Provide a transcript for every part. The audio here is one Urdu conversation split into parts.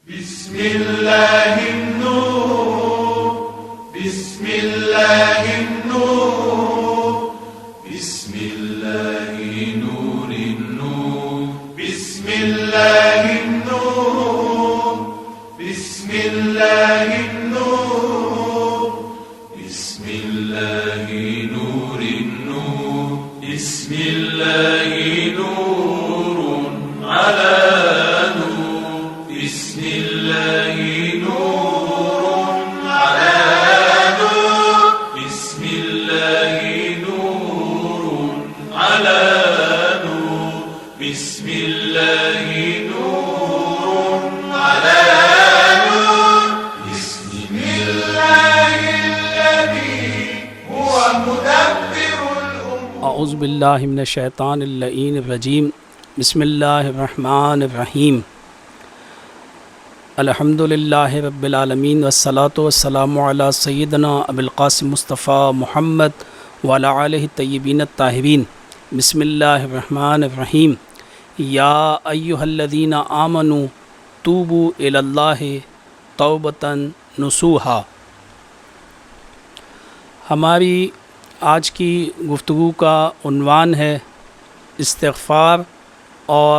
بسم الله النور بسم الله النور بسم الله نور النور بسم الله النور بسم الله النور بسم الله نور النور بسم الله نور على نور بسم الله نور على نور بسم الله نور على نور بسم الله نور على نور بسم الله الذي هو مدبر الأمور. اعوذ باللہ من الشیطان اللعین الرجیم. بسم اللہ الرحمن الرحیم. الحمد للہ رب العالمین والصلاة والسلام علی سیدنا ابی القاسم مصطفیٰ محمد وعلی آلہ الطیبین الطاہرین. بسم اللہ الرحمن الرحیم. یا ایہا الذین آمنوا توبوا الی اللہ توبۃ نصوحا. ہماری آج کی گفتگو کا عنوان ہے استغفار اور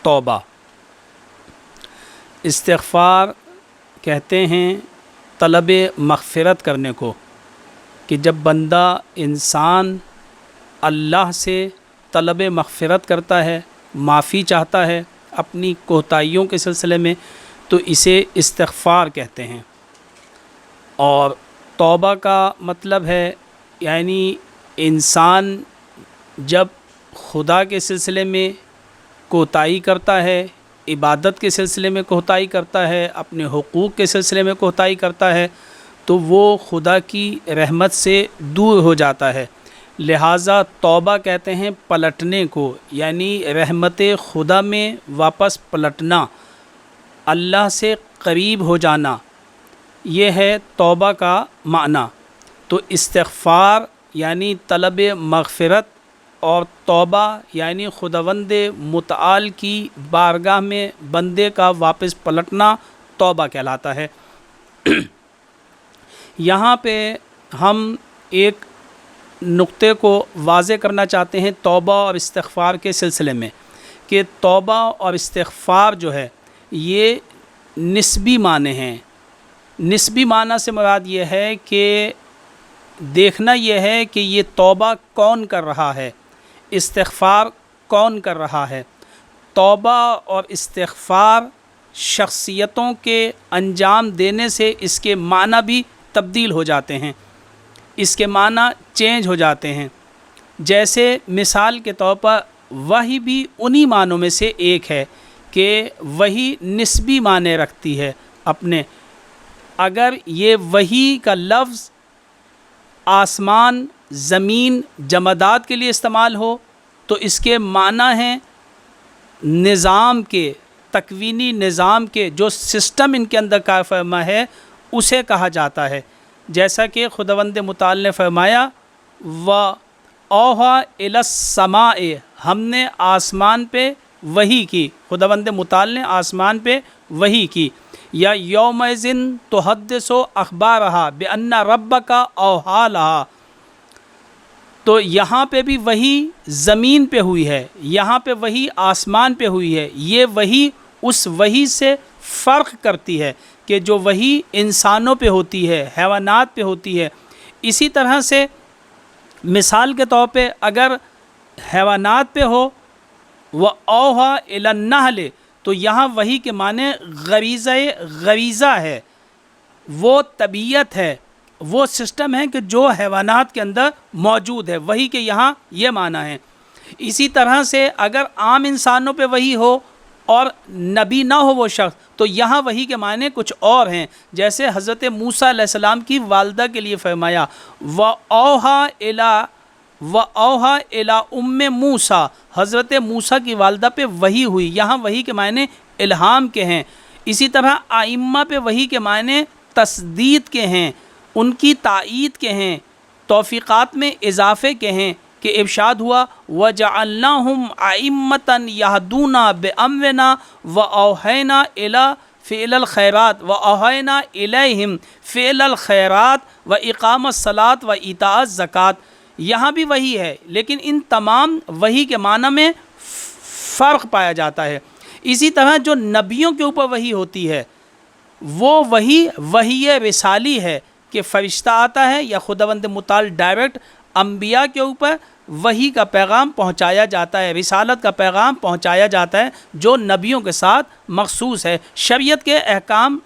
توبہ. استغفار کہتے ہیں طلب مغفرت کرنے کو، کہ جب بندہ انسان اللہ سے طلب مغفرت کرتا ہے، معافی چاہتا ہے اپنی کوتاہیوں کے سلسلے میں، تو اسے استغفار کہتے ہیں. اور توبہ کا مطلب ہے یعنی انسان جب خدا کے سلسلے میں کوتاہی کرتا ہے، عبادت کے سلسلے میں کوتاہی کرتا ہے، اپنے حقوق کے سلسلے میں کوتاہی کرتا ہے، تو وہ خدا کی رحمت سے دور ہو جاتا ہے. لہٰذا توبہ کہتے ہیں پلٹنے کو، یعنی رحمت خدا میں واپس پلٹنا، اللہ سے قریب ہو جانا، یہ ہے توبہ کا معنی. تو استغفار یعنی طلب مغفرت اور توبہ یعنی خداوند متعال کی بارگاہ میں بندے کا واپس پلٹنا توبہ کہلاتا ہے. یہاں پہ ہم ایک نقطے کو واضح کرنا چاہتے ہیں توبہ اور استغفار کے سلسلے میں، کہ توبہ اور استغفار جو ہے یہ نسبی معنی ہیں. نسبی معنی سے مراد یہ ہے کہ دیکھنا یہ ہے کہ یہ توبہ کون کر رہا ہے، استغفار کون کر رہا ہے. توبہ اور استغفار شخصیتوں کے انجام دینے سے اس کے معنی بھی تبدیل ہو جاتے ہیں، اس کے معنی چینج ہو جاتے ہیں. جیسے مثال کے طور پر وحی بھی انہی معنوں میں سے ایک ہے کہ وحی نسبی معنی رکھتی ہے اپنے. اگر یہ وحی کا لفظ آسمان، زمین، جمادات کے لیے استعمال ہو تو اس کے معنی ہیں نظام کے، تکوینی نظام کے، جو سسٹم ان کے اندر کار فرما ہے اسے کہا جاتا ہے. جیسا کہ خداوند متعال نے فرمایا وَأَوْحَىٰ إِلَى السَّمَاءِ، ہم نے آسمان پہ وحی کی، خداوند متعال نے آسمان پہ وحی کی. یا یومئذ تحدث اخبارہا بأن ربک اوحیٰ لہا، تو یہاں پہ بھی وحی زمین پہ ہوئی ہے، یہاں پہ وحی آسمان پہ ہوئی ہے. یہ وحی اس وحی سے فرق کرتی ہے کہ جو وحی انسانوں پہ ہوتی ہے، حیوانات پہ ہوتی ہے. اسی طرح سے مثال کے طور پہ اگر حیوانات پہ ہو وَأَوْحَىٰ إِلَى النَّحْلِ، تو یہاں وحی کے معنی غریزہ ہے، وہ طبیعت ہے، وہ سسٹم ہے کہ جو حیوانات کے اندر موجود ہے. وحی کے یہاں یہ معنی ہے. اسی طرح سے اگر عام انسانوں پہ وحی ہو اور نبی نہ ہو وہ شخص، تو یہاں وحی کے معنی کچھ اور ہیں. جیسے حضرت موسیٰ علیہ السلام کی والدہ کے لیے فرمایا وَأَوْحَىٰ إِلَىٰ أُمِّ مُوسَىٰ، حضرت موسیٰ کی والدہ پہ وحی ہوئی. یہاں وحی کے معنی الہام کے ہیں. اسی طرح ائمہ پہ وحی کے معنی تسدید کے ہیں، ان کی تائید کے ہیں، توفیقات میں اضافے کے ہیں. کہ ارشاد ہوا وَجَعَلْنَاهُمْ أَئِمَّةً يَهْدُونَ بِأَمْرِنَا وَأَوْحَيْنَا إِلَىٰ فعل الخیرات و اوحینا الیہم فعل الخیرات و اقام الصلاۃ و ایتاء الزکوٰۃ. یہاں بھی وہی ہے، لیکن ان تمام وہی کے معنی میں فرق پایا جاتا ہے. اسی طرح جو نبیوں کے اوپر وحی ہوتی ہے وہ وحی رسالی ہے کہ فرشتہ آتا ہے یا خداوند متعال ڈائریکٹ انبیاء کے اوپر وحی کا پیغام پہنچایا جاتا ہے، رسالت کا پیغام پہنچایا جاتا ہے جو نبیوں کے ساتھ مخصوص ہے. شریعت کے احکام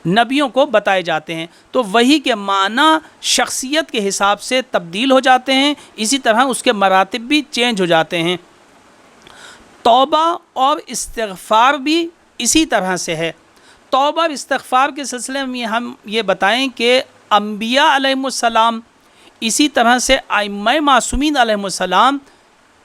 نبیوں کو بتائے جاتے ہیں، تو وحی کے معنی شخصیت کے حساب سے تبدیل ہو جاتے ہیں، اسی طرح اس کے مراتب بھی چینج ہو جاتے ہیں. توبہ اور استغفار بھی اسی طرح سے ہے. توبہ اور استغفار کے سلسلے میں ہم یہ بتائیں کہ انبیاء علیہم السلام اسی طرح سے ائمہ معصومین علیہم السلام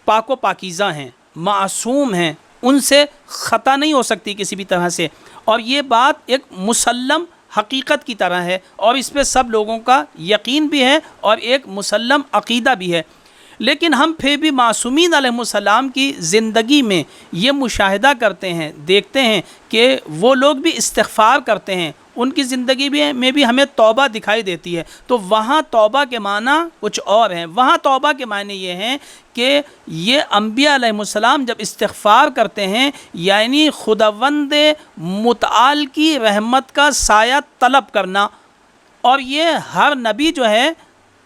پاک و پاکیزہ ہیں، معصوم ہیں، ان سے خطا نہیں ہو سکتی کسی بھی طرح سے، اور یہ بات ایک مسلم حقیقت کی طرح ہے اور اس پہ سب لوگوں کا یقین بھی ہے اور ایک مسلم عقیدہ بھی ہے. لیکن ہم پھر بھی معصومین علیہم السلام کی زندگی میں یہ مشاہدہ کرتے ہیں، دیکھتے ہیں کہ وہ لوگ بھی استغفار کرتے ہیں، ان کی زندگی میں بھی ہمیں توبہ دکھائی دیتی ہے. تو وہاں توبہ کے معنی کچھ اور ہیں. وہاں توبہ کے معنی یہ ہیں کہ یہ انبیاء علیہم السلام جب استغفار کرتے ہیں یعنی خداوند متعال کی رحمت کا سایہ طلب کرنا، اور یہ ہر نبی جو ہے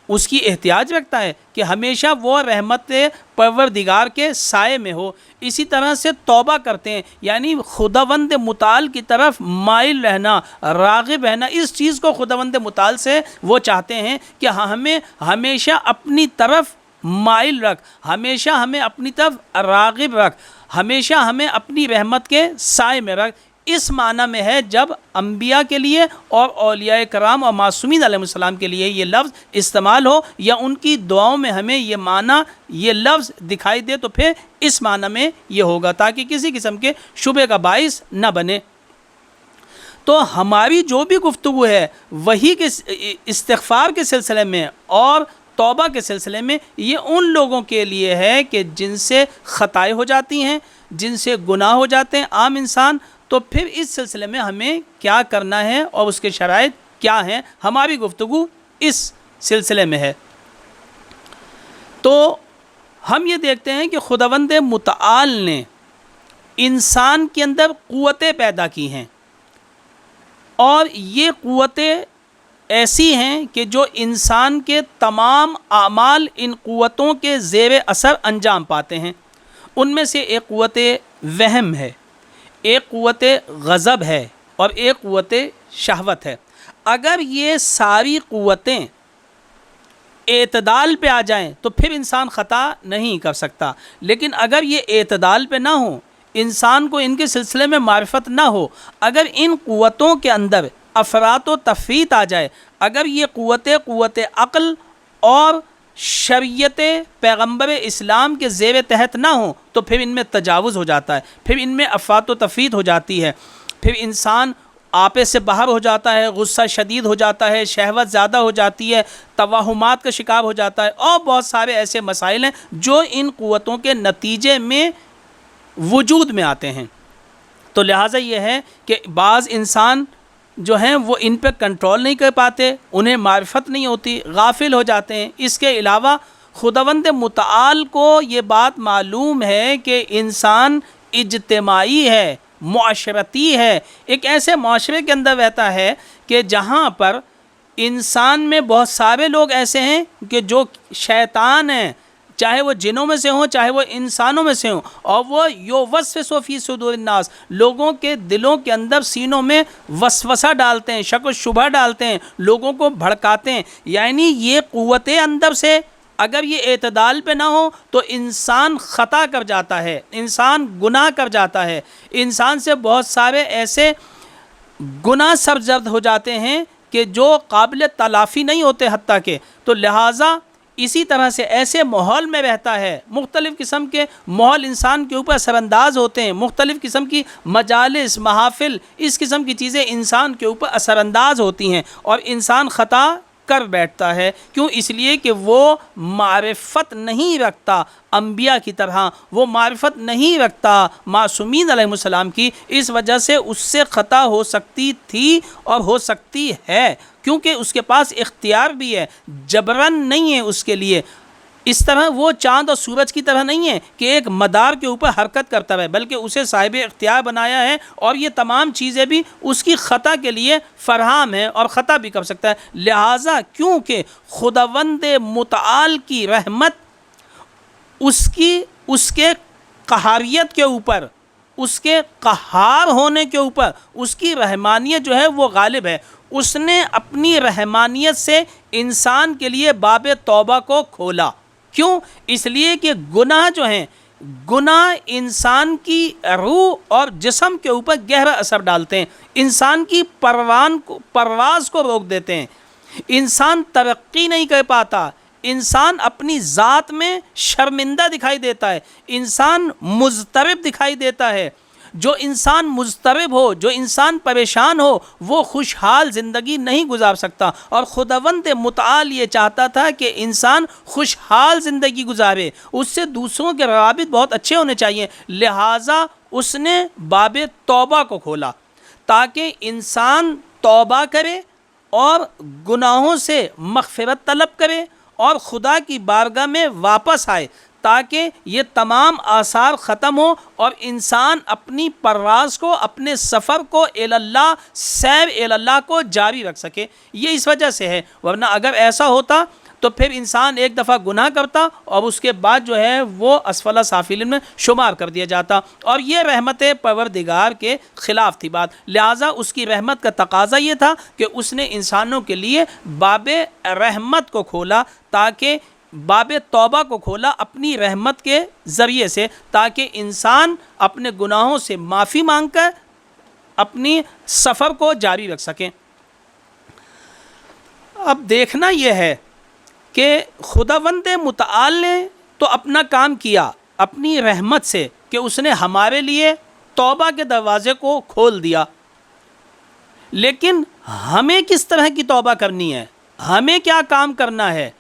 اس کی احتیاج رکھتا ہے کہ ہمیشہ وہ رحمت پروردگار کے سائے میں ہو. اسی طرح سے توبہ کرتے ہیں یعنی خداوند متعال کی طرف مائل رہنا، راغب رہنا. اس چیز کو خداوند متعال سے وہ چاہتے ہیں کہ ہمیں ہمیشہ اپنی طرف مائل رکھ، ہمیشہ ہمیں اپنی طرف راغب رکھ، ہمیشہ ہمیں اپنی رحمت کے سائے میں رکھ. اس معنی میں ہے جب انبیاء کے لیے اور اولیاء کرام اور معصومین علیہ السلام کے لیے یہ لفظ استعمال ہو یا ان کی دعاؤں میں ہمیں یہ معنی یہ لفظ دکھائی دے تو پھر اس معنی میں یہ ہوگا تاکہ کسی قسم کے شبہ کا باعث نہ بنے. تو ہماری جو بھی گفتگو ہے وہی کے استغفار کے سلسلے میں اور توبہ کے سلسلے میں یہ ان لوگوں کے لیے ہے کہ جن سے خطائیں ہو جاتی ہیں، جن سے گناہ ہو جاتے ہیں عام انسان. تو پھر اس سلسلے میں ہمیں کیا کرنا ہے اور اس کے شرائط کیا ہیں، ہماری گفتگو اس سلسلے میں ہے. تو ہم یہ دیکھتے ہیں کہ خداوند متعال نے انسان کے اندر قوتیں پیدا کی ہیں اور یہ قوتیں ایسی ہیں کہ جو انسان کے تمام اعمال ان قوتوں کے زیر اثر انجام پاتے ہیں. ان میں سے ایک قوت وہم ہے، ایک قوت غضب ہے اور ایک قوت شہوت ہے. اگر یہ ساری قوتیں اعتدال پہ آ جائیں تو پھر انسان خطا نہیں کر سکتا. لیکن اگر یہ اعتدال پہ نہ ہو، انسان کو ان کے سلسلے میں معرفت نہ ہو، اگر ان قوتوں کے اندر افراط و تفریط آ جائے، اگر یہ قوت عقل اور شریعت پیغمبر اسلام کے زیر تحت نہ ہوں تو پھر ان میں تجاوز ہو جاتا ہے، پھر ان میں افراط و تفریط ہو جاتی ہے، پھر انسان آپے سے باہر ہو جاتا ہے، غصہ شدید ہو جاتا ہے، شہوت زیادہ ہو جاتی ہے، توہمات کا شکار ہو جاتا ہے، اور بہت سارے ایسے مسائل ہیں جو ان قوتوں کے نتیجے میں وجود میں آتے ہیں. تو لہٰذا یہ ہے کہ بعض انسان جو ہیں وہ ان پہ کنٹرول نہیں کر پاتے، انہیں معرفت نہیں ہوتی، غافل ہو جاتے ہیں. اس کے علاوہ خداوند متعال کو یہ بات معلوم ہے کہ انسان اجتماعی ہے، معاشرتی ہے، ایک ایسے معاشرے کے اندر رہتا ہے کہ جہاں پر انسان میں بہت سارے لوگ ایسے ہیں کہ جو شیطان ہیں، چاہے وہ جنوں میں سے ہوں چاہے وہ انسانوں میں سے ہوں، اور وہ یوسوس فی صدور الناس، لوگوں کے دلوں کے اندر سینوں میں وسوسہ ڈالتے ہیں، شک و شبہ ڈالتے ہیں، لوگوں کو بھڑکاتے ہیں. یعنی یہ قوتیں اندر سے اگر یہ اعتدال پہ نہ ہو تو انسان خطا کر جاتا ہے، انسان گناہ کر جاتا ہے، انسان سے بہت سارے ایسے گناہ سرزد ہو جاتے ہیں کہ جو قابل تلافی نہیں ہوتے حتیٰ کہ. تو لہٰذا اسی طرح سے ایسے ماحول میں رہتا ہے، مختلف قسم کے ماحول انسان کے اوپر اثر انداز ہوتے ہیں، مختلف قسم کی مجالس، محافل، اس قسم کی چیزیں انسان کے اوپر اثر انداز ہوتی ہیں اور انسان خطا کر بیٹھتا ہے. کیوں؟ اس لیے کہ وہ معرفت نہیں رکھتا انبیاء کی طرح، وہ معرفت نہیں رکھتا معصومین علیہ السلام کی. اس وجہ سے اس سے خطا ہو سکتی تھی اور ہو سکتی ہے، کیونکہ اس کے پاس اختیار بھی ہے، جبرن نہیں ہے اس کے لیے. اس طرح وہ چاند اور سورج کی طرح نہیں ہے کہ ایک مدار کے اوپر حرکت کرتا ہے، بلکہ اسے صاحب اختیار بنایا ہے، اور یہ تمام چیزیں بھی اس کی خطا کے لیے فراہم ہیں اور خطا بھی کر سکتا ہے. لہٰذا کیونکہ خداوند متعال کی رحمت اس کے قہاریت کے اوپر، اس کے قہار ہونے کے اوپر اس کی رحمانیت جو ہے وہ غالب ہے. اس نے اپنی رحمانیت سے انسان کے لیے باب توبہ کو کھولا. کیوں؟ اس لیے کہ گناہ جو ہیں، گناہ انسان کی روح اور جسم کے اوپر گہرا اثر ڈالتے ہیں، انسان کی پرواز کو روک دیتے ہیں، انسان ترقی نہیں کر پاتا، انسان اپنی ذات میں شرمندہ دکھائی دیتا ہے، انسان مضطرب دکھائی دیتا ہے. جو انسان مضطرب ہو، جو انسان پریشان ہو، وہ خوشحال زندگی نہیں گزار سکتا. اور خداوند متعال یہ چاہتا تھا کہ انسان خوشحال زندگی گزارے، اس سے دوسروں کے روابط بہت اچھے ہونے چاہیے. لہٰذا اس نے باب توبہ کو کھولا تاکہ انسان توبہ کرے اور گناہوں سے مغفرت طلب کرے اور خدا کی بارگاہ میں واپس آئے، تاکہ یہ تمام آثار ختم ہو اور انسان اپنی پرواز کو، اپنے سفر کو اللہ، سیر اللہ کو جاری رکھ سکے. یہ اس وجہ سے ہے، ورنہ اگر ایسا ہوتا تو پھر انسان ایک دفعہ گناہ کرتا اور اس کے بعد جو ہے وہ اسفل سافلین میں شمار کر دیا جاتا، اور یہ رحمت پروردگار کے خلاف تھی بات. لہٰذا اس کی رحمت کا تقاضا یہ تھا کہ اس نے انسانوں کے لیے باب رحمت کو کھولا، تاکہ باب توبہ کو کھولا اپنی رحمت کے ذریعے سے، تاکہ انسان اپنے گناہوں سے معافی مانگ کر اپنی سفر کو جاری رکھ سکیں. اب دیکھنا یہ ہے کہ خداوند متعال نے تو اپنا کام کیا اپنی رحمت سے کہ اس نے ہمارے لیے توبہ کے دروازے کو کھول دیا، لیکن ہمیں کس طرح کی توبہ کرنی ہے، ہمیں کیا کام کرنا ہے؟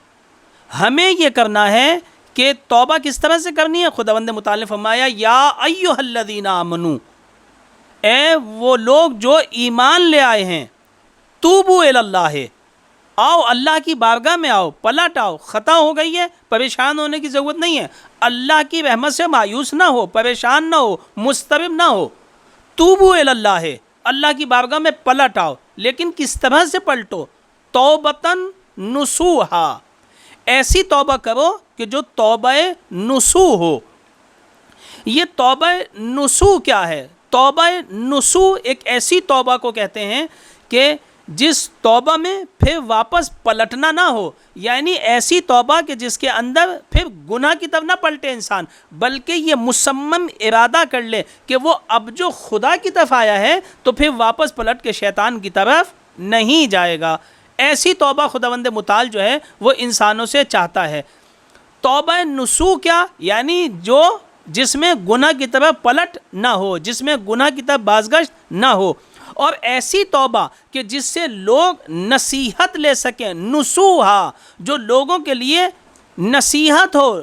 ہمیں یہ کرنا ہے کہ توبہ کس طرح سے کرنی ہے. خداوند متعال نے فرمایا یا ایھا الذین آمنو، اے وہ لوگ جو ایمان لے آئے ہیں، توبوا الی اللہ، آؤ اللہ کی بارگاہ میں آؤ، پلٹ آؤ. خطا ہو گئی ہے، پریشان ہونے کی ضرورت نہیں ہے، اللہ کی رحمت سے مایوس نہ ہو، پریشان نہ ہو، مضطرب نہ ہو. توبوا الی اللہ، اللہ کی بارگاہ میں پلٹ آؤ. لیکن کس طرح سے پلٹو؟ توبۃ نصوحا، ایسی توبہ کرو کہ جو توبہ نصوح ہو. یہ توبہ نصوح کیا ہے؟ توبہ نصوح ایک ایسی توبہ کو کہتے ہیں کہ جس توبہ میں پھر واپس پلٹنا نہ ہو، یعنی ایسی توبہ کہ جس کے اندر پھر گناہ کی طرف نہ پلٹے انسان، بلکہ یہ مصمم ارادہ کر لے کہ وہ اب جو خدا کی طرف آیا ہے تو پھر واپس پلٹ کے شیطان کی طرف نہیں جائے گا. ایسی توبہ خداوند متعال جو ہے وہ انسانوں سے چاہتا ہے. توبہ نصوح کیا؟ یعنی جس میں گناہ کی طرف پلٹ نہ ہو، جس میں گناہ کی طرف بازگشت نہ ہو، اور ایسی توبہ کہ جس سے لوگ نصیحت لے سکیں. نصوحا، جو لوگوں کے لیے نصیحت ہو،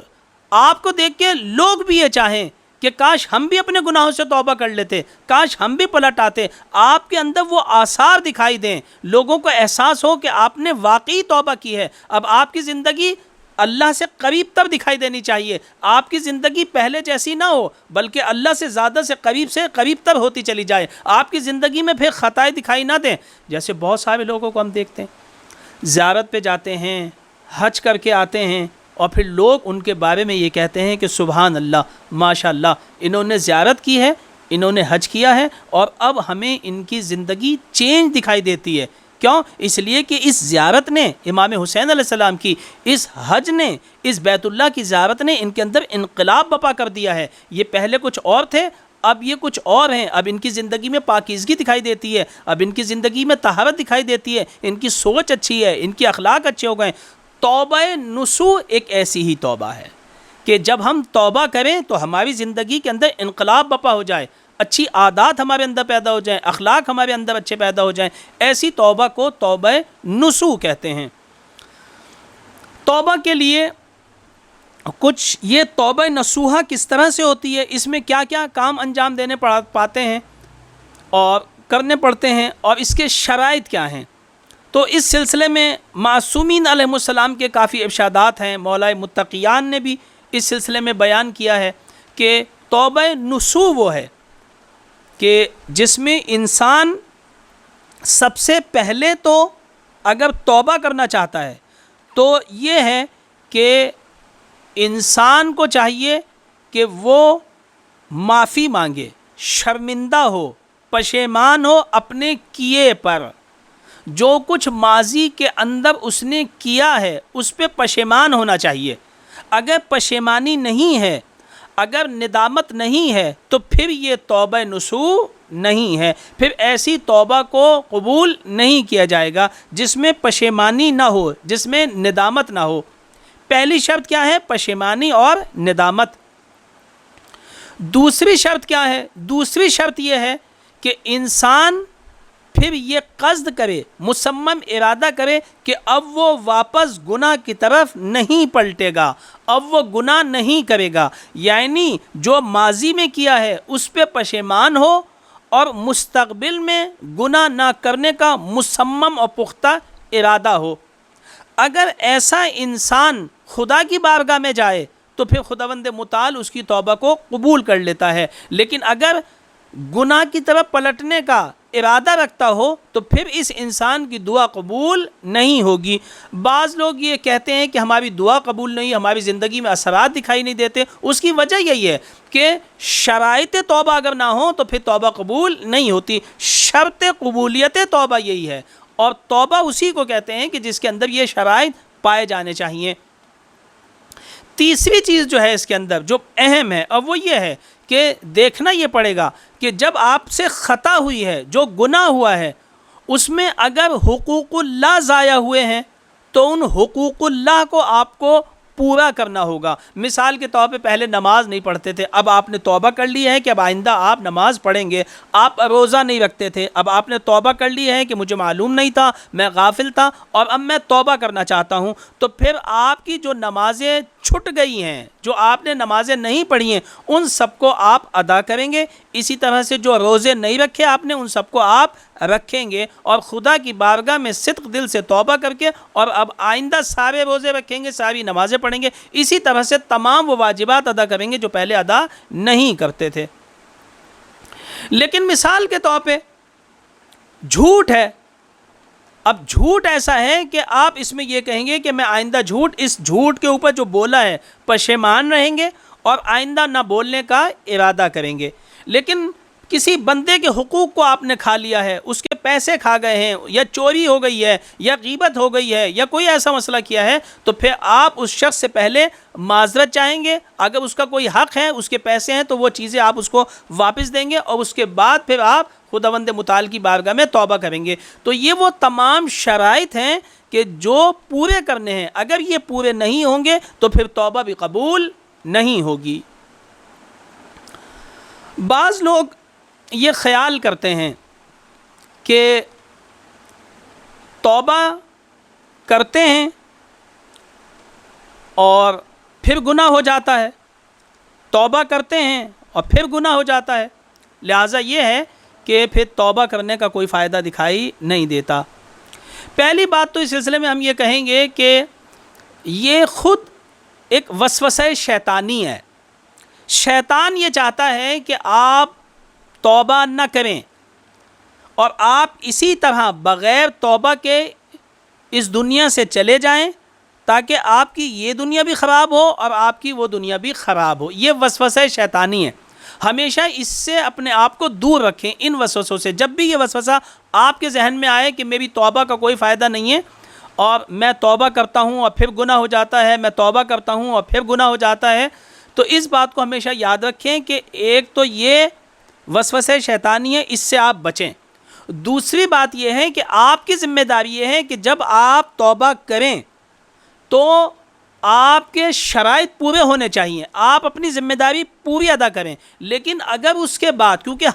آپ کو دیکھ کے لوگ بھی یہ چاہیں کہ کاش ہم بھی اپنے گناہوں سے توبہ کر لیتے، کاش ہم بھی پلٹ آتے. آپ کے اندر وہ آثار دکھائی دیں، لوگوں کو احساس ہو کہ آپ نے واقعی توبہ کی ہے. اب آپ کی زندگی اللہ سے قریب تر دکھائی دینی چاہیے. آپ کی زندگی پہلے جیسی نہ ہو، بلکہ اللہ سے زیادہ سے قریب تر ہوتی چلی جائے. آپ کی زندگی میں پھر خطائیں دکھائی نہ دیں. جیسے بہت سارے لوگوں کو ہم دیکھتے ہیں زیارت پہ جاتے ہیں، حج کر کے آتے ہیں، اور پھر لوگ ان کے بارے میں یہ کہتے ہیں کہ سبحان اللہ، ماشاء اللہ، انہوں نے زیارت کی ہے، انہوں نے حج کیا ہے، اور اب ہمیں ان کی زندگی چینج دکھائی دیتی ہے. کیوں؟ اس لیے کہ اس زیارت نے، امام حسین علیہ السلام کی اس حج نے، اس بیت اللہ کی زیارت نے ان کے اندر انقلاب برپا کر دیا ہے. یہ پہلے کچھ اور تھے، اب یہ کچھ اور ہیں. اب ان کی زندگی میں پاکیزگی دکھائی دیتی ہے، اب ان کی زندگی میں طہارت دکھائی دیتی ہے، ان کی سوچ اچھی ہے، ان کی اخلاق اچھے ہو گئے. توبہ نصوح ایک ایسی ہی توبہ ہے کہ جب ہم توبہ کریں تو ہماری زندگی کے اندر انقلاب برپا ہو جائے، اچھی عادات ہمارے اندر پیدا ہو جائیں، اخلاق ہمارے اندر اچھے پیدا ہو جائیں. ایسی توبہ کو توبہ نصوح کہتے ہیں. توبہ کے لیے کچھ یہ توبہ نصوحہ کس طرح سے ہوتی ہے، اس میں کیا کیا کام انجام دینے پاتے ہیں اور کرنے پڑتے ہیں، اور اس کے شرائط کیا ہیں. تو اس سلسلے میں معصومین علیہ السلام کے کافی ارشادات ہیں. مولا متقیان نے بھی اس سلسلے میں بیان کیا ہے کہ توبہ نصوح وہ ہے کہ جس میں انسان سب سے پہلے تو اگر توبہ کرنا چاہتا ہے تو یہ ہے کہ انسان کو چاہیے کہ وہ معافی مانگے، شرمندہ ہو، پشیمان ہو اپنے کیے پر. جو کچھ ماضی کے اندر اس نے کیا ہے اس پہ پشیمان ہونا چاہیے. اگر پشیمانی نہیں ہے، اگر ندامت نہیں ہے تو پھر یہ توبہ نصوح نہیں ہے، پھر ایسی توبہ کو قبول نہیں کیا جائے گا جس میں پشیمانی نہ ہو، جس میں ندامت نہ ہو. پہلی شرط کیا ہے؟ پشیمانی اور ندامت. دوسری شرط کیا ہے؟ دوسری شرط یہ ہے کہ انسان پھر یہ قصد کرے، مصمم ارادہ کرے کہ اب وہ واپس گناہ کی طرف نہیں پلٹے گا، اب وہ گناہ نہیں کرے گا. یعنی جو ماضی میں کیا ہے اس پہ پشیمان ہو اور مستقبل میں گناہ نہ کرنے کا مصمم اور پختہ ارادہ ہو. اگر ایسا انسان خدا کی بارگاہ میں جائے تو پھر خداوند متعال اس کی توبہ کو قبول کر لیتا ہے. لیکن اگر گناہ کی طرف پلٹنے کا ارادہ رکھتا ہو تو پھر اس انسان کی دعا قبول نہیں ہوگی. بعض لوگ یہ کہتے ہیں کہ ہماری دعا قبول نہیں، ہماری زندگی میں اثرات دکھائی نہیں دیتے. اس کی وجہ یہی ہے کہ شرائط توبہ اگر نہ ہوں تو پھر توبہ قبول نہیں ہوتی. شرط قبولیت توبہ یہی ہے، اور توبہ اسی کو کہتے ہیں کہ جس کے اندر یہ شرائط پائے جانے چاہیے. تیسری چیز جو ہے اس کے اندر جو اہم ہے، اور وہ یہ ہے کہ دیکھنا یہ پڑے گا کہ جب آپ سے خطا ہوئی ہے، جو گناہ ہوا ہے، اس میں اگر حقوق اللہ ضائع ہوئے ہیں تو ان حقوق اللہ کو آپ کو پورا کرنا ہوگا. مثال کے طور پہ پہلے نماز نہیں پڑھتے تھے، اب آپ نے توبہ کر لی ہے کہ اب آئندہ آپ نماز پڑھیں گے. آپ روزہ نہیں رکھتے تھے، اب آپ نے توبہ کر لی ہے کہ مجھے معلوم نہیں تھا، میں غافل تھا اور اب میں توبہ کرنا چاہتا ہوں. تو پھر آپ کی جو نمازیں چھٹ گئی ہیں، جو آپ نے نمازیں نہیں پڑھی ہیں، ان سب کو آپ ادا کریں گے. اسی طرح سے جو روزے نہیں رکھے آپ نے، ان سب کو آپ رکھیں گے اور خدا کی بارگاہ میں صدق دل سے توبہ کر کے اور اب آئندہ سارے روزے رکھیں گے، ساری نمازیں پڑھیں گے. اسی طرح سے تمام وہ واجبات ادا کریں گے جو پہلے ادا نہیں کرتے تھے. لیکن مثال کے طور پہ جھوٹ ہے. اب جھوٹ ایسا ہے کہ آپ اس میں یہ کہیں گے کہ میں آئندہ اس جھوٹ کے اوپر جو بولا ہے پشیمان رہیں گے اور آئندہ نہ بولنے کا ارادہ کریں گے. لیکن کسی بندے کے حقوق کو آپ نے کھا لیا ہے، اس کے پیسے کھا گئے ہیں، یا چوری ہو گئی ہے، یا غیبت ہو گئی ہے، یا کوئی ایسا مسئلہ کیا ہے، تو پھر آپ اس شخص سے پہلے معذرت چاہیں گے. اگر اس کا کوئی حق ہے، اس کے پیسے ہیں، تو وہ چیزیں آپ اس کو واپس دیں گے اور اس کے بعد پھر آپ خداوند متعال کی بارگاہ میں توبہ کریں گے. تو یہ وہ تمام شرائط ہیں کہ جو پورے کرنے ہیں. اگر یہ پورے نہیں ہوں گے تو پھر توبہ بھی قبول نہیں ہوگی. بعض لوگ یہ خیال کرتے ہیں کہ توبہ کرتے ہیں اور پھر گناہ ہو جاتا ہے، توبہ کرتے ہیں اور پھر گناہ ہو جاتا ہے، لہٰذا یہ ہے کہ پھر توبہ کرنے کا کوئی فائدہ دکھائی نہیں دیتا. پہلی بات تو اس سلسلے میں ہم یہ کہیں گے کہ یہ خود ایک وسوسہ شیطانی ہے. شیطان یہ چاہتا ہے کہ آپ توبہ نہ کریں اور آپ اسی طرح بغیر توبہ کے اس دنیا سے چلے جائیں تاکہ آپ کی یہ دنیا بھی خراب ہو اور آپ کی وہ دنیا بھی خراب ہو. یہ وسوسہ شیطانی ہے. ہمیشہ اس سے اپنے آپ کو دور رکھیں، ان وسوسوں سے. جب بھی یہ وسوسہ آپ کے ذہن میں آئے کہ میری توبہ کا کوئی فائدہ نہیں ہے اور میں توبہ کرتا ہوں اور پھر گناہ ہو جاتا ہے، میں توبہ کرتا ہوں اور پھر گناہ ہو جاتا ہے، تو اس بات کو ہمیشہ یاد رکھیں کہ ایک تو یہ وسوسہ شیطانی ہے، اس سے آپ بچیں. دوسری بات یہ ہے کہ آپ کی ذمہ داری یہ ہے کہ جب آپ توبہ کریں تو آپ کے شرائط پورے ہونے چاہیے، آپ اپنی ذمہ داری پوری ادا کریں. لیکن اگر اس کے بعد، کیونکہ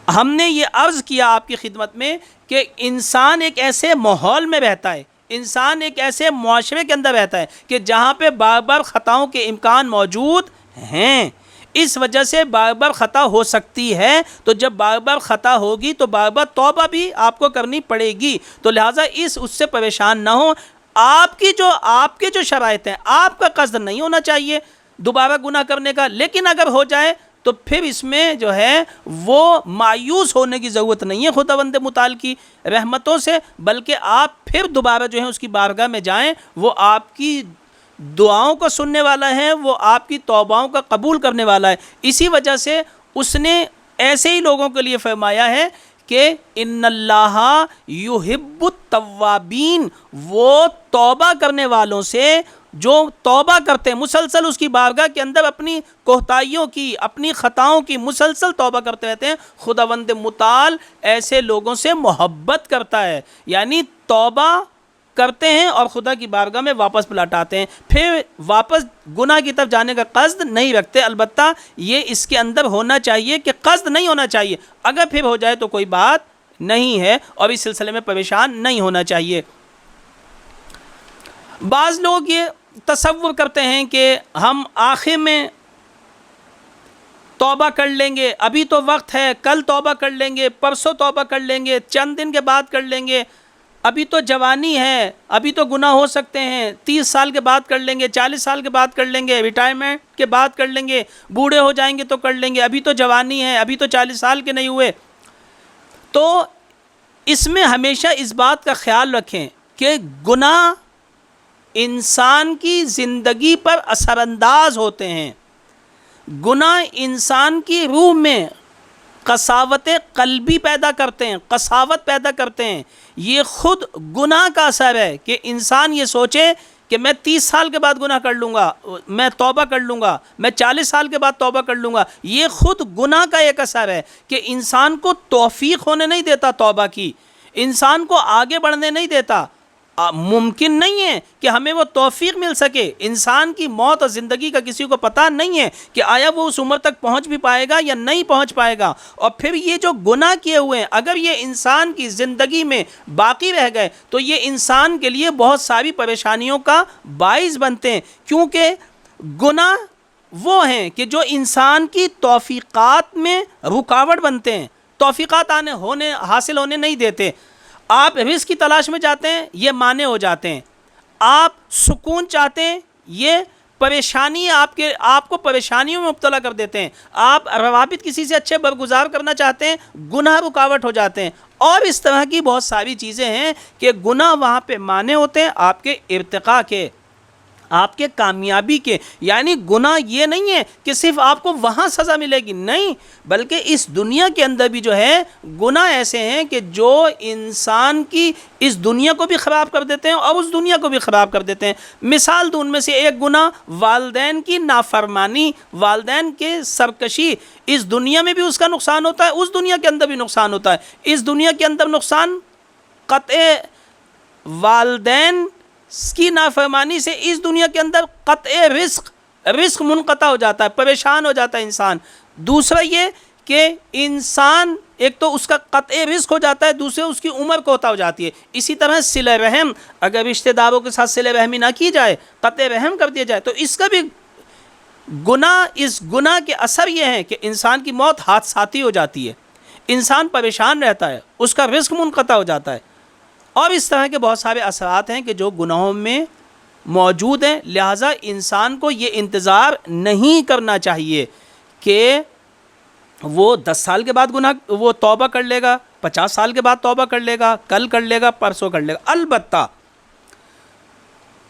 ہم نے یہ عرض کیا آپ کی خدمت میں کہ انسان ایک ایسے ماحول میں رہتا ہے، انسان ایک ایسے معاشرے کے اندر رہتا ہے کہ جہاں پہ بار بار خطاؤں کے امکان موجود ہیں، اس وجہ سے بار بار خطا ہو سکتی ہے، تو جب بار بار خطا ہوگی تو بار بار توبہ بھی آپ کو کرنی پڑے گی، تو لہٰذا اس سے پریشان نہ ہو۔ آپ کے جو شرائط ہیں، آپ کا قصد نہیں ہونا چاہیے دوبارہ گناہ کرنے کا، لیکن اگر ہو جائے تو پھر اس میں جو ہے وہ مایوس ہونے کی ضرورت نہیں ہے خداوند متعال کی رحمتوں سے، بلکہ آپ پھر دوبارہ جو ہے اس کی بارگاہ میں جائیں، وہ آپ کی دعاؤں کو سننے والا ہے، وہ آپ کی توباؤں کا قبول کرنے والا ہے۔ اسی وجہ سے اس نے ایسے ہی لوگوں کے لیے فرمایا ہے کہ ان اللہ یحب التوابین، وہ توبہ کرنے والوں سے جو توبہ کرتے ہیں، مسلسل اس کی بارگاہ کے اندر اپنی کوتاہیوں کی، اپنی خطاؤں کی مسلسل توبہ کرتے رہتے ہیں، خداوند متعال ایسے لوگوں سے محبت کرتا ہے، یعنی توبہ کرتے ہیں اور خدا کی بارگاہ میں واپس پلٹ آتے ہیں، پھر واپس گناہ کی طرف جانے کا قصد نہیں رکھتے۔ البتہ یہ اس کے اندر ہونا چاہیے کہ قصد نہیں ہونا چاہیے، اگر پھر ہو جائے تو کوئی بات نہیں ہے اور اس سلسلے میں پریشان نہیں ہونا چاہیے۔ بعض لوگ یہ تصور کرتے ہیں کہ ہم آخر میں توبہ کر لیں گے، ابھی تو وقت ہے، کل توبہ کر لیں گے، پرسوں توبہ کر لیں گے، چند دن کے بعد کر لیں گے، ابھی تو جوانی ہے، ابھی تو گناہ ہو سکتے ہیں، 30 سال کے بعد کر لیں گے، 40 سال کے بعد کر لیں گے، ریٹائرمنٹ کے بعد کر لیں گے، بوڑھے ہو جائیں گے تو کر لیں گے، ابھی تو جوانی ہے، ابھی تو 40 سال کے نہیں ہوئے۔ تو اس میں ہمیشہ اس بات کا خیال رکھیں کہ گناہ انسان کی زندگی پر اثر انداز ہوتے ہیں، گناہ انسان کی روح میں قساوت قلبی پیدا کرتے ہیں، قساوت پیدا کرتے ہیں۔ یہ خود گناہ کا اثر ہے کہ انسان یہ سوچے کہ میں 30 سال کے بعد گناہ کر لوں گا، میں توبہ کر لوں گا، میں 40 سال کے بعد توبہ کر لوں گا۔ یہ خود گناہ کا ایک اثر ہے کہ انسان کو توفیق ہونے نہیں دیتا توبہ کی، انسان کو آگے بڑھنے نہیں دیتا۔ ممکن نہیں ہے کہ ہمیں وہ توفیق مل سکے۔ انسان کی موت اور زندگی کا کسی کو پتہ نہیں ہے کہ آیا وہ اس عمر تک پہنچ بھی پائے گا یا نہیں پہنچ پائے گا۔ اور پھر یہ جو گناہ کیے ہوئے ہیں اگر یہ انسان کی زندگی میں باقی رہ گئے تو یہ انسان کے لیے بہت ساری پریشانیوں کا باعث بنتے ہیں، کیونکہ گناہ وہ ہیں کہ جو انسان کی توفیقات میں رکاوٹ بنتے ہیں، توفیقات حاصل ہونے نہیں دیتے۔ آپ رزق کی تلاش میں جاتے ہیں، یہ مانع ہو جاتے ہیں۔ آپ سکون چاہتے ہیں، یہ پریشانی آپ کو پریشانیوں میں مبتلا کر دیتے ہیں۔ آپ روابط کسی سے اچھے برگزار کرنا چاہتے ہیں، گناہ رکاوٹ ہو جاتے ہیں، اور اس طرح کی بہت ساری چیزیں ہیں کہ گناہ وہاں پہ مانع ہوتے ہیں آپ کے ارتقاء کے، آپ کے کامیابی کے۔ یعنی گناہ یہ نہیں ہے کہ صرف آپ کو وہاں سزا ملے گی، نہیں، بلکہ اس دنیا کے اندر بھی جو ہے گناہ ایسے ہیں کہ جو انسان کی اس دنیا کو بھی خراب کر دیتے ہیں اور اس دنیا کو بھی خراب کر دیتے ہیں۔ مثال دوں ان میں سے ایک گناہ والدین کی نافرمانی، والدین کے سرکشی۔ اس دنیا میں بھی اس کا نقصان ہوتا ہے، اس دنیا کے اندر بھی نقصان ہوتا ہے۔ اس دنیا کے اندر نقصان قطع والدین کی نافرمانی سے، اس دنیا کے اندر قطع رزق منقطع ہو جاتا ہے، پریشان ہو جاتا ہے انسان۔ دوسرا یہ کہ انسان ایک تو اس کا قطع رزق ہو جاتا ہے، دوسرے اس کی عمر کوتا ہو جاتی ہے۔ اسی طرح صلہ رحم، اگر رشتہ داروں کے ساتھ صلہ رحمی نہ کی جائے، قطع رحم کر دیا جائے، تو اس کا بھی گناہ، اس گناہ کے اثر یہ ہے کہ انسان کی موت حادثاتی ہو جاتی ہے، انسان پریشان رہتا ہے، اس کا رزق منقطع ہو جاتا ہے، اور اس طرح کے بہت سارے اثرات ہیں کہ جو گناہوں میں موجود ہیں۔ لہٰذا انسان کو یہ انتظار نہیں کرنا چاہیے کہ وہ 10 سال کے بعد وہ توبہ کر لے گا، 50 سال کے بعد توبہ کر لے گا، کل کر لے گا، پرسوں کر لے گا۔ البتہ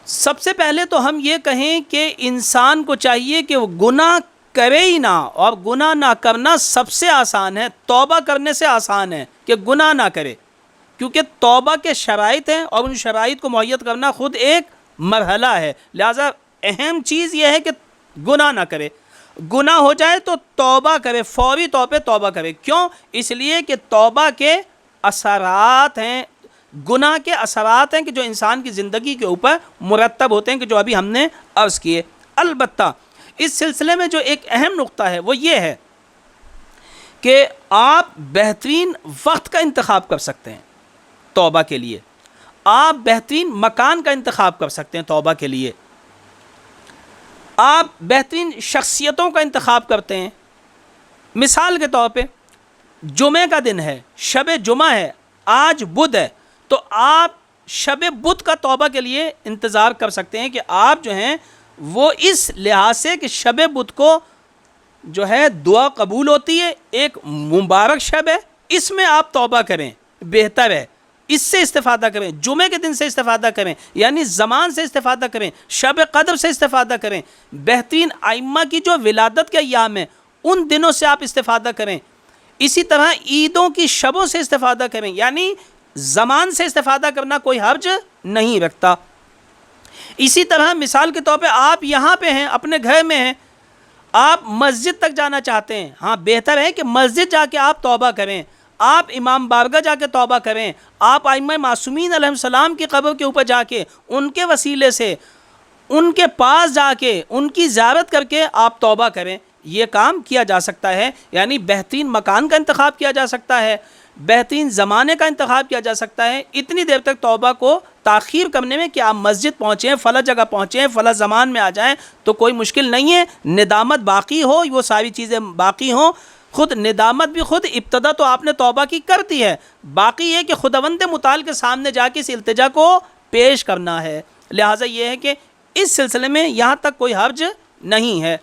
سب سے پہلے تو ہم یہ کہیں کہ انسان کو چاہیے کہ وہ گناہ کرے ہی نہ، اور گناہ نہ کرنا سب سے آسان ہے، توبہ کرنے سے آسان ہے کہ گناہ نہ کرے، کیونکہ توبہ کے شرائط ہیں اور ان شرائط کو مہیت کرنا خود ایک مرحلہ ہے۔ لہٰذا اہم چیز یہ ہے کہ گناہ نہ کرے، گناہ ہو جائے تو توبہ کرے، فوری طور پہ توبہ کرے۔ کیوں؟ اس لیے کہ توبہ کے اثرات ہیں، گناہ کے اثرات ہیں کہ جو انسان کی زندگی کے اوپر مرتب ہوتے ہیں، کہ جو ابھی ہم نے عرض کیے۔ البتہ اس سلسلے میں جو ایک اہم نقطہ ہے وہ یہ ہے کہ آپ بہترین وقت کا انتخاب کر سکتے ہیں توبہ کے لیے۔ آپ بہترین مکان کا انتخاب کر سکتے ہیں توبہ کے لیے، آپ بہترین شخصیتوں کا انتخاب کرتے ہیں. مثال کے طور پہ جمعے کا دن ہے، شب جمعہ ہے، آج بدھ ہے، تو آپ شب بدھ کا توبہ کے لیے انتظار کر سکتے ہیں کہ آپ جو ہیں وہ اس لحاظ سے کہ شب بدھ کو جو ہے دعا قبول ہوتی ہے، ایک مبارک شب ہے، اس میں آپ توبہ کریں، بہتر ہے، اس سے استفادہ کریں، جمعے کے دن سے استفادہ کریں، یعنی زمان سے استفادہ کریں، شب قدر سے استفادہ کریں، بہترین ائمہ کی جو ولادت کے ایام ہیں ان دنوں سے آپ استفادہ کریں. اسی طرح عیدوں کی شبوں سے استفادہ کریں، یعنی زمان سے استفادہ کرنا کوئی حرج نہیں رکھتا. اسی طرح مثال کے طور پہ آپ یہاں پہ ہیں، اپنے گھر میں ہیں، آپ مسجد تک جانا چاہتے ہیں، ہاں بہتر ہے کہ مسجد جا کے آپ توبہ کریں، آپ امام بارگاہ جا کے توبہ کریں، آپ ائمہ معصومین علیہ السلام کی قبر کے اوپر جا کے ان کے وسیلے سے ان کے پاس جا کے ان کی زیارت کر کے آپ توبہ کریں. یہ کام کیا جا سکتا ہے، یعنی بہترین مکان کا انتخاب کیا جا سکتا ہے، بہترین زمانے کا انتخاب کیا جا سکتا ہے. اتنی دیر تک توبہ کو تاخیر کرنے میں کہ آپ مسجد پہنچیں، فلاں جگہ پہنچیں، فلاں زمان میں آ جائیں تو کوئی مشکل نہیں ہے. ندامت باقی ہو، وہ ساری چیزیں باقی ہوں، خود ندامت بھی خود ابتدا تو آپ نے توبہ کی کرتی ہے، باقی یہ کہ خداوند متعال کے سامنے جا کے اس التجا کو پیش کرنا ہے. لہٰذا یہ ہے کہ اس سلسلے میں یہاں تک کوئی حرج نہیں ہے.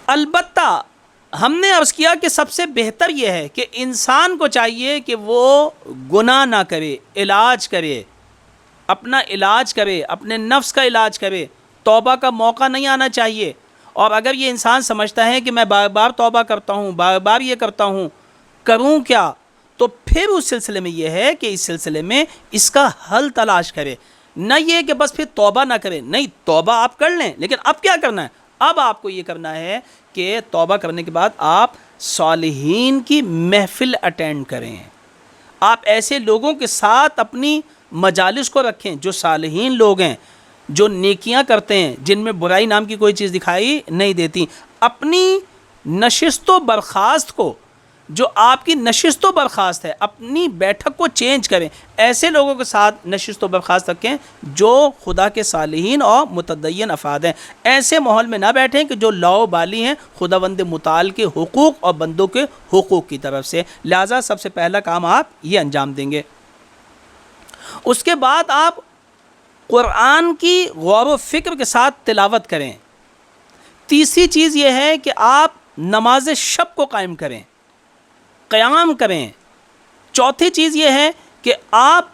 البتہ ہم نے عرض کیا کہ سب سے بہتر یہ ہے کہ انسان کو چاہیے کہ وہ گناہ نہ کرے، علاج کرے، اپنا علاج کرے، اپنے نفس کا علاج کرے. توبہ کا موقع نہیں آنا چاہیے. اور اگر یہ انسان سمجھتا ہے کہ میں بار بار توبہ کرتا ہوں، بار بار یہ کرتا ہوں، کروں کیا، تو پھر اس سلسلے میں یہ ہے کہ اس سلسلے میں اس کا حل تلاش کرے. نہ یہ کہ بس پھر توبہ نہ کرے، نہیں، توبہ آپ کر لیں، لیکن اب کیا کرنا ہے؟ اب آپ کو یہ کرنا ہے کہ توبہ کرنے کے بعد آپ صالحین کی محفل اٹینڈ کریں، آپ ایسے لوگوں کے ساتھ اپنی مجالس کو رکھیں جو صالحین لوگ ہیں، جو نیکیاں کرتے ہیں، جن میں برائی نام کی کوئی چیز دکھائی نہیں دیتی. اپنی نشست و برخاست کو، جو آپ کی نشست و برخاست ہے، اپنی بیٹھک کو چینج کریں، ایسے لوگوں کے ساتھ نشست و برخاست رکھیں جو خدا کے صالحین اور متدین افراد ہیں. ایسے ماحول میں نہ بیٹھیں کہ جو لاؤ بالی ہیں خداوند متعال کے حقوق اور بندوں کے حقوق کی طرف سے. لہٰذا سب سے پہلا کام آپ یہ انجام دیں گے. اس کے بعد آپ قرآن کی غور و فکر کے ساتھ تلاوت کریں. تیسری چیز یہ ہے کہ آپ نماز شب کو قائم کریں، قیام کریں. چوتھی چیز یہ ہے کہ آپ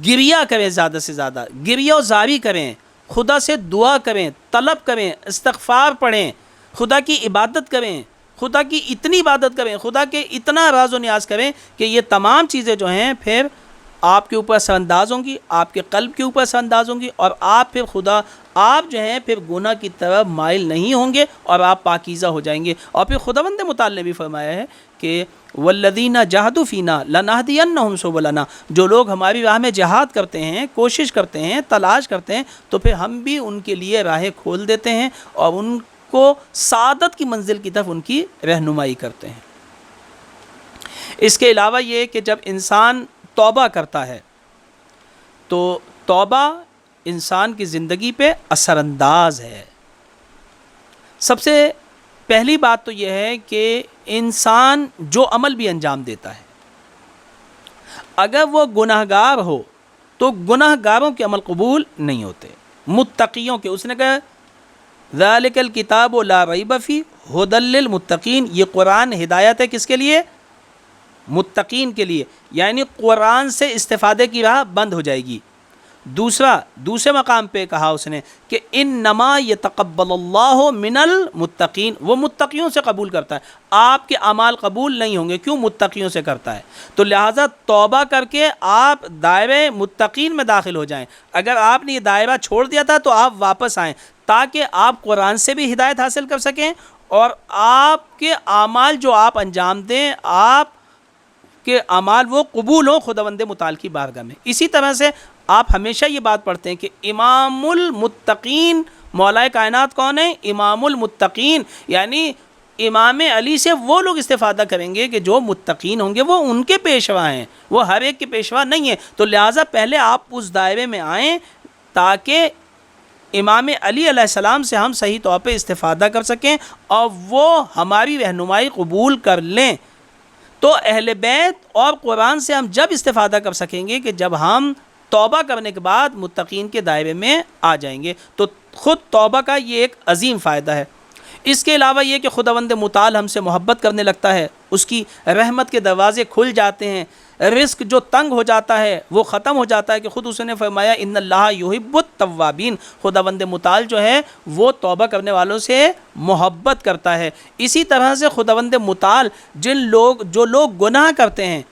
گریہ کریں، زیادہ سے زیادہ گریہ و زاری کریں، خدا سے دعا کریں، طلب کریں، استغفار پڑھیں، خدا کی عبادت کریں، خدا کی اتنی عبادت کریں، خدا کے اتنا راز و نیاز کریں کہ یہ تمام چیزیں جو ہیں پھر آپ کے اوپر اثر انداز ہوں گی، آپ کے قلب کے اوپر اثر انداز ہوں گی، اور آپ پھر آپ جو ہیں پھر گناہ کی طرف مائل نہیں ہوں گے اور آپ پاکیزہ ہو جائیں گے. اور پھر خداوند متعال نے بھی فرمایا ہے کہ والذین جاہدوا فینا لنہدینہم سبلنا، جو لوگ ہماری راہ میں جہاد کرتے ہیں، کوشش کرتے ہیں، تلاش کرتے ہیں، تو پھر ہم بھی ان کے لیے راہیں کھول دیتے ہیں اور ان کو سعادت کی منزل کی طرف ان کی رہنمائی کرتے ہیں. اس کے علاوہ یہ کہ جب انسان توبہ کرتا ہے تو توبہ انسان کی زندگی پہ اثر انداز ہے. سب سے پہلی بات تو یہ ہے کہ انسان جو عمل بھی انجام دیتا ہے، اگر وہ گناہ گار ہو تو گناہ گاروں کے عمل قبول نہیں ہوتے. متقیوں کے، اس نے کہا ذالک الکتاب لا ریب فیہ ھدی للمتقین، یہ قرآن ہدایت ہے کس کے لیے؟ متقین کے لیے. یعنی قرآن سے استفادے کی راہ بند ہو جائے گی. دوسرے مقام پہ کہا اس نے کہ انما یتقبل اللہ من المتقین، وہ متقیوں سے قبول کرتا ہے، آپ کے اعمال قبول نہیں ہوں گے. کیوں؟ متقیوں سے کرتا ہے. تو لہٰذا توبہ کر کے آپ دائرے متقین میں داخل ہو جائیں. اگر آپ نے یہ دائرہ چھوڑ دیا تھا تو آپ واپس آئیں تاکہ آپ قرآن سے بھی ہدایت حاصل کر سکیں اور آپ کے اعمال جو آپ انجام دیں، آپ کے اعمال وہ قبول ہوں خداوند متعال کی بارگاہ میں. اسی طرح سے آپ ہمیشہ یہ بات پڑھتے ہیں کہ امام المتقین، مولا کائنات کون ہے؟ امام المتقین، یعنی امام علی سے وہ لوگ استفادہ کریں گے کہ جو متقین ہوں گے، وہ ان کے پیشوا ہیں، وہ ہر ایک کے پیشوا نہیں ہیں. تو لہٰذا پہلے آپ اس دائرے میں آئیں تاکہ امام علی علیہ السلام سے ہم صحیح طور پہ استفادہ کر سکیں اور وہ ہماری رہنمائی قبول کر لیں. تو اہل بیت اور قرآن سے ہم جب استفادہ کر سکیں گے کہ جب ہم توبہ کرنے کے بعد متقین کے دائرے میں آ جائیں گے. تو خود توبہ کا یہ ایک عظیم فائدہ ہے. اس کے علاوہ یہ کہ خداوند متعال ہم سے محبت کرنے لگتا ہے، اس کی رحمت کے دروازے کھل جاتے ہیں، رزق جو تنگ ہو جاتا ہے وہ ختم ہو جاتا ہے. کہ خود اس نے فرمایا ان اللہ یحب التوابین، خداوند متعال جو ہے وہ توبہ کرنے والوں سے محبت کرتا ہے. اسی طرح سے خداوند متعال جو لوگ گناہ کرتے ہیں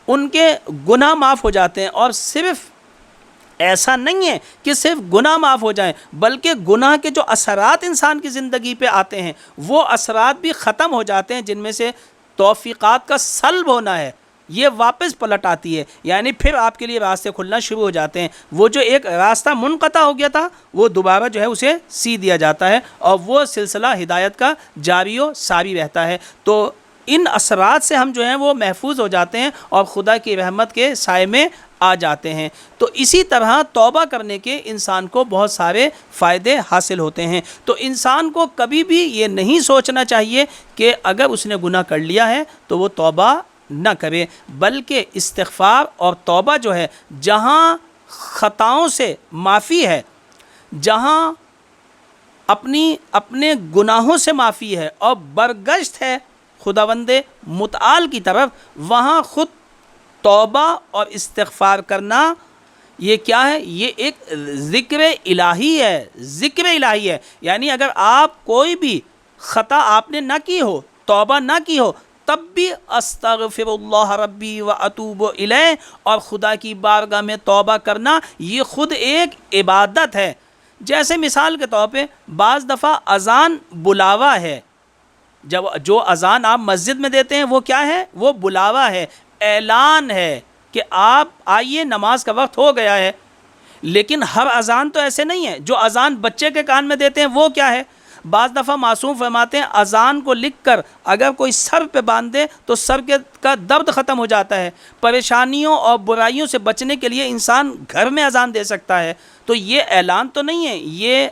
ان کے گناہ معاف ہو جاتے ہیں. اور صرف ایسا نہیں ہے کہ صرف گناہ معاف ہو جائیں، بلکہ گناہ کے جو اثرات انسان کی زندگی پہ آتے ہیں وہ اثرات بھی ختم ہو جاتے ہیں، جن میں سے توفیقات کا سلب ہونا ہے، یہ واپس پلٹ آتی ہے. یعنی پھر آپ کے لیے راستے کھلنا شروع ہو جاتے ہیں. وہ جو ایک راستہ منقطع ہو گیا تھا وہ دوبارہ جو ہے اسے سی دیا جاتا ہے اور وہ سلسلہ ہدایت کا جاری و ساری رہتا ہے. تو ان اثرات سے ہم جو ہیں وہ محفوظ ہو جاتے ہیں اور خدا کی رحمت کے سائے میں آ جاتے ہیں. تو اسی طرح توبہ کرنے کے انسان کو بہت سارے فائدے حاصل ہوتے ہیں. تو انسان کو کبھی بھی یہ نہیں سوچنا چاہیے کہ اگر اس نے گناہ کر لیا ہے تو وہ توبہ نہ کرے، بلکہ استغفار اور توبہ جو ہے جہاں خطاؤں سے معافی ہے، جہاں اپنے گناہوں سے معافی ہے اور برگشت ہے خداوند متعال کی طرف، وہاں خود توبہ اور استغفار کرنا یہ کیا ہے؟ یہ ایک ذکر الہی ہے، ذکر الہی ہے. یعنی اگر آپ کوئی بھی خطا آپ نے نہ کی ہو، توبہ نہ کی ہو، تب بھی استغفر اللہ ربی و اتوب الیہ اور خدا کی بارگاہ میں توبہ کرنا یہ خود ایک عبادت ہے. جیسے مثال کے طور پہ بعض دفعہ اذان بلاوا ہے، جو اذان آپ مسجد میں دیتے ہیں وہ کیا ہے؟ وہ بلاوا ہے، اعلان ہے کہ آپ آئیے نماز کا وقت ہو گیا ہے. لیکن ہر اذان تو ایسے نہیں ہے. جو اذان بچے کے کان میں دیتے ہیں وہ کیا ہے؟ بعض دفعہ معصوم فرماتے ہیں اذان کو لکھ کر اگر کوئی سر پہ باندھ دے تو سر کا درد ختم ہو جاتا ہے. پریشانیوں اور برائیوں سے بچنے کے لیے انسان گھر میں اذان دے سکتا ہے. تو یہ اعلان تو نہیں ہے، یہ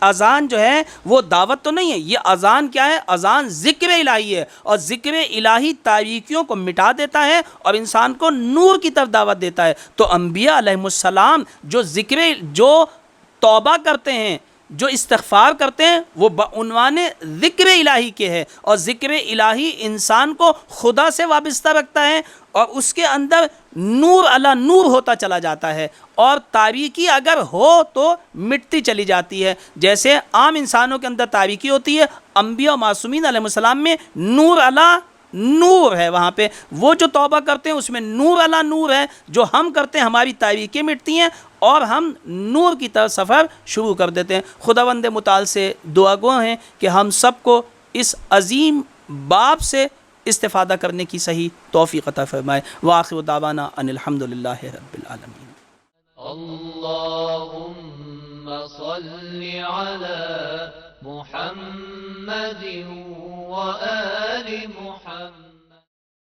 اذان جو ہے وہ دعوت تو نہیں ہے. یہ اذان کیا ہے؟ اذان ذکر الہی ہے، اور ذکر الہی تاریکیوں کو مٹا دیتا ہے اور انسان کو نور کی طرف دعوت دیتا ہے. تو انبیاء علیہ السلام جو توبہ کرتے ہیں، جو استغفار کرتے ہیں، وہ بعنوان ذکر الہی کے ہے. اور ذکر الہی انسان کو خدا سے وابستہ رکھتا ہے اور اس کے اندر نور علی نور ہوتا چلا جاتا ہے، اور تاریکی اگر ہو تو مٹتی چلی جاتی ہے. جیسے عام انسانوں کے اندر تاریکی ہوتی ہے، انبیاء و معصومین علیہ السلام میں نور علی نور ہے. وہاں پہ وہ جو توبہ کرتے ہیں اس میں نور علی نور ہے. جو ہم کرتے ہیں ہماری تاریکیں مٹتی ہیں اور ہم نور کی طرف سفر شروع کر دیتے ہیں. خداوند متعال سے دعا گو ہیں کہ ہم سب کو اس عظیم باب سے استفادہ کرنے کی صحیح توفیق عطا فرمائے. وآخر دعوانا ان الحمدللہ رب العالمین. اللهم صل على محمد وآل محمد.